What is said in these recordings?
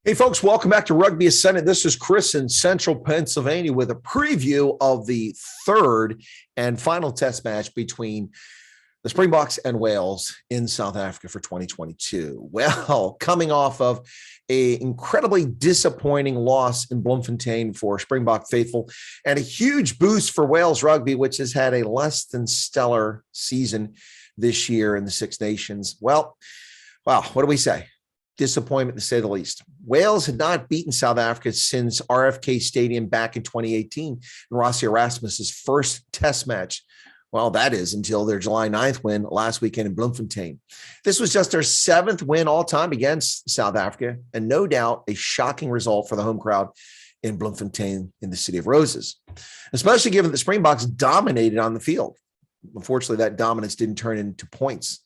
Hey, folks, welcome back to Rugby Ascendant. This is Chris in Central Pennsylvania with a preview of the third and final test match between the Springboks and Wales in South Africa for 2022. Well, coming off of an incredibly disappointing loss in Bloemfontein for Springbok faithful and a huge boost for Wales rugby, which has had a less than stellar season this year in the Six Nations. Well, wow, what do we say? Disappointment to say the least. Wales had not beaten South Africa since RFK Stadium back in 2018 in Rossi Erasmus's first test match. Well, that is until their July 9th win last weekend in Bloemfontein. This was just their seventh win all time against South Africa, and no doubt a shocking result for the home crowd in Bloemfontein in the City of Roses, especially given that the Springboks dominated on the field. Unfortunately, that dominance didn't turn into points.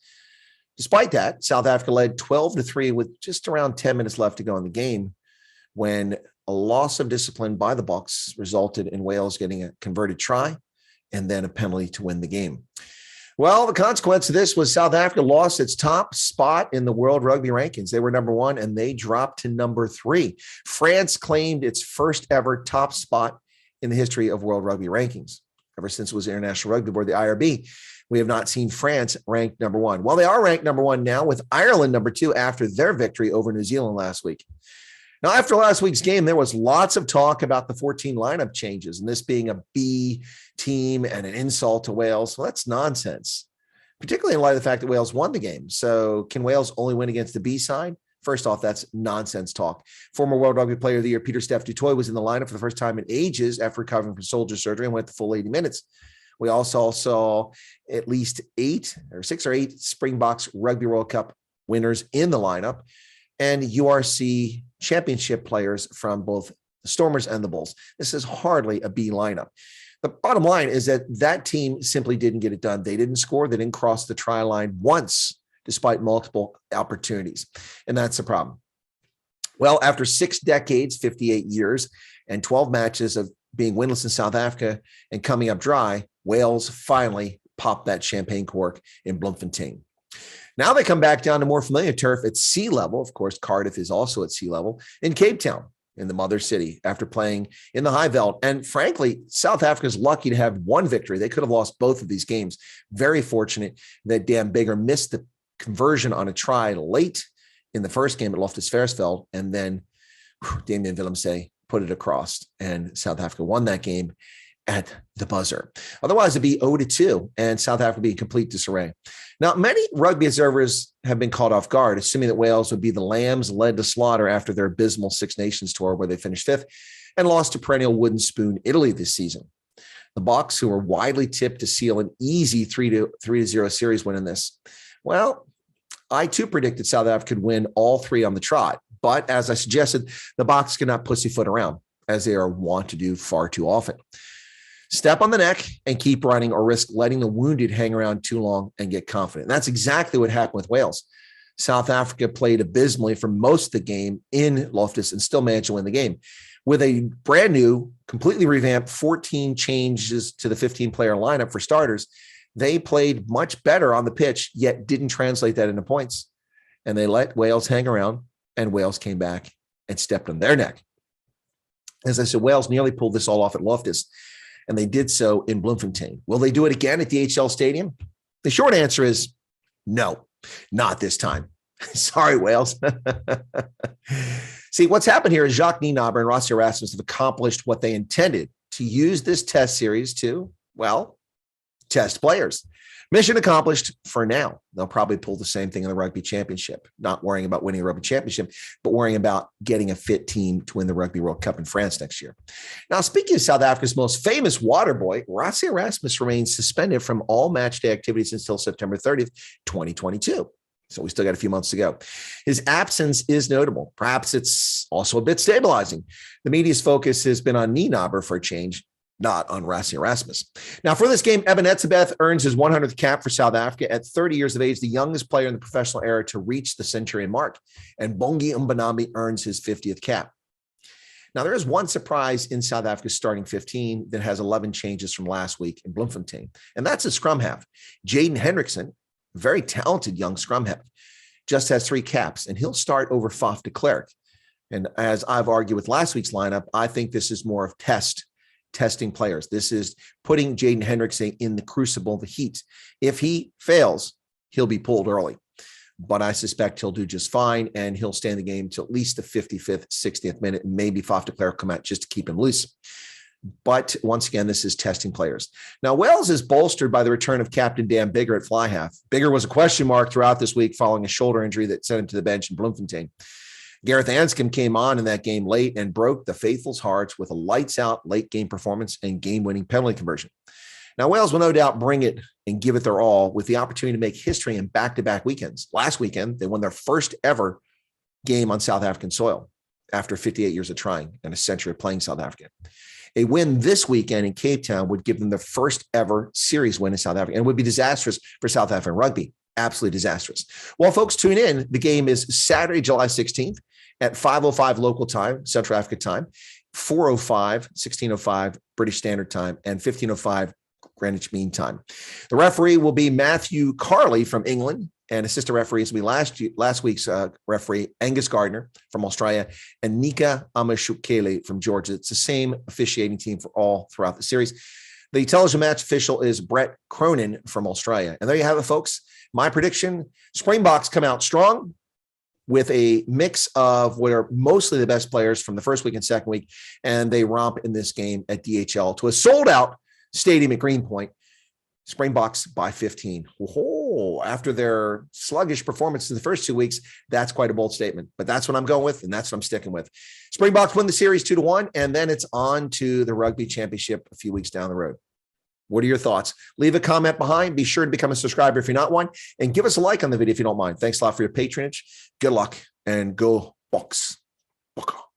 Despite that, South Africa led 12-3 with just around 10 minutes left to go in the game when a loss of discipline by the Boks resulted in Wales getting a converted try and then a penalty to win the game. Well, the consequence of this was South Africa lost its top spot in the World Rugby rankings. They were number one, and they dropped to number 3. France claimed its first ever top spot in the history of World Rugby rankings. Ever since it was the International Rugby Board, the IRB, we have not seen France ranked number 1. Well, they are ranked number 1 now, with Ireland number 2 after their victory over New Zealand last week. Now, after last week's game, there was lots of talk about the 14 lineup changes and this being a B team and an insult to Wales. Well, that's nonsense, particularly in light of the fact that Wales won the game. So can Wales only win against the B side? First off, that's nonsense talk. Former World Rugby Player of the Year Pieter-Steph du Toit was in the lineup for the first time in ages after recovering from shoulder surgery and went the full 80 minutes. We also saw at least 6 or 8 Springboks Rugby World Cup winners in the lineup and URC championship players from both the Stormers and the Bulls. This is hardly a B lineup. The bottom line is that team simply didn't get it done. They didn't score. They didn't cross the try line once, despite multiple opportunities. And that's the problem. Well, after 6 decades, 58 years, and 12 matches of being winless in South Africa and coming up dry, Wales finally popped that champagne cork in Bloemfontein. Now they come back down to more familiar turf at sea level. Of course, Cardiff is also at sea level in Cape Town, in the mother city, after playing in the high veld. And frankly, South Africa is lucky to have one victory. They could have lost both of these games. Very fortunate that Dan Biggar missed the conversion on a try late in the first game at Loftus Versfeld, and then Damian Willemse put it across, and South Africa won that game at the buzzer. Otherwise, it'd be 0-2, and South Africa would be in complete disarray. Now, many rugby observers have been caught off guard, assuming that Wales would be the lambs led to slaughter after their abysmal Six Nations tour, where they finished 5th and lost to perennial wooden spoon Italy this season. The Boks, who were widely tipped to seal an easy 3-0 series win in this, well, I too predicted South Africa could win all 3 on the trot. But as I suggested, the Boks cannot pussyfoot around, as they are wont to do far too often. Step on the neck and keep running, or risk letting the wounded hang around too long and get confident. And that's exactly what happened with Wales. South Africa played abysmally for most of the game in Loftus and still managed to win the game. With a brand new, completely revamped 14 changes to the 15-player lineup for starters, they played much better on the pitch, yet didn't translate that into points. And they let Wales hang around, and Wales came back and stepped on their neck. As I said, Wales nearly pulled this all off at Loftus, and they did so in Bloemfontein. Will they do it again at the HL Stadium? The short answer is no, not this time. Sorry, Wales. See, what's happened here is Jacques Nienaber and Rossi Erasmus have accomplished what they intended, to use this test series to, well, test players. Mission accomplished for now. They'll probably pull the same thing in the Rugby Championship, not worrying about winning a Rugby Championship, but worrying about getting a fit team to win the Rugby World Cup in France next year. Now, speaking of South Africa's most famous water boy, Rossi Erasmus remains suspended from all match day activities until September 30th, 2022. So we still got a few months to go. His absence is notable. Perhaps it's also a bit stabilizing. The media's focus has been on Nienaber for a change, not on Rossi Erasmus. Now, for this game, Eben Etzebeth earns his 100th cap for South Africa at 30 years of age, the youngest player in the professional era to reach the centurion mark. And Bongi Mbonambi earns his 50th cap. Now, there is one surprise in South Africa's starting 15 that has 11 changes from last week in Bloemfontein, and that's a scrum half. Jaden Hendrickson, very talented young scrum half, just has 3 caps, and he'll start over Faf de Klerk. And as I've argued with last week's lineup, I think this is more of testing players. This is putting Jaden Hendrickson in the crucible of the heat. If he fails, he'll be pulled early. But I suspect he'll do just fine, and he'll stay in the game till at least the 55th, 60th minute, and maybe Faf de Klerk come out just to keep him loose. But once again, this is testing players. Now, Wales is bolstered by the return of Captain Dan Biggar at fly half. Biggar was a question mark throughout this week following a shoulder injury that sent him to the bench in Bloemfontein. Gareth Anscombe came on in that game late and broke the faithful's hearts with a lights-out late-game performance and game-winning penalty conversion. Now, Wales will no doubt bring it and give it their all with the opportunity to make history in back-to-back weekends. Last weekend, they won their first ever game on South African soil after 58 years of trying and a century of playing South Africa. A win this weekend in Cape Town would give them their first ever series win in South Africa and would be disastrous for South African rugby. Absolutely disastrous. Well, folks, tune in. The game is Saturday, July 16th at 5:05 local time, Central Africa time, 4:05, 16:05 British Standard Time, and 15:05 Greenwich Mean Time. The referee will be Matthew Carley from England, and assistant referees will be last week's referee Angus Gardner from Australia and Nika Amashukele from Georgia. It's the same officiating team for all throughout the series. The television match official is Brett Cronin from Australia. And there you have it, folks. My prediction, Springboks come out strong with a mix of what are mostly the best players from the first week and second week, and they romp in this game at DHL to a sold-out stadium at Greenpoint. Springboks by 15. Oh, after their sluggish performance in the first 2 weeks, that's quite a bold statement. But that's what I'm going with, and that's what I'm sticking with. Springboks win the series 2-1, and then it's on to the Rugby Championship a few weeks down the road. What are your thoughts? Leave a comment behind. Be sure to become a subscriber if you're not one, and give us a like on the video if you don't mind. Thanks a lot for your patronage. Good luck, and go Boks. Boks.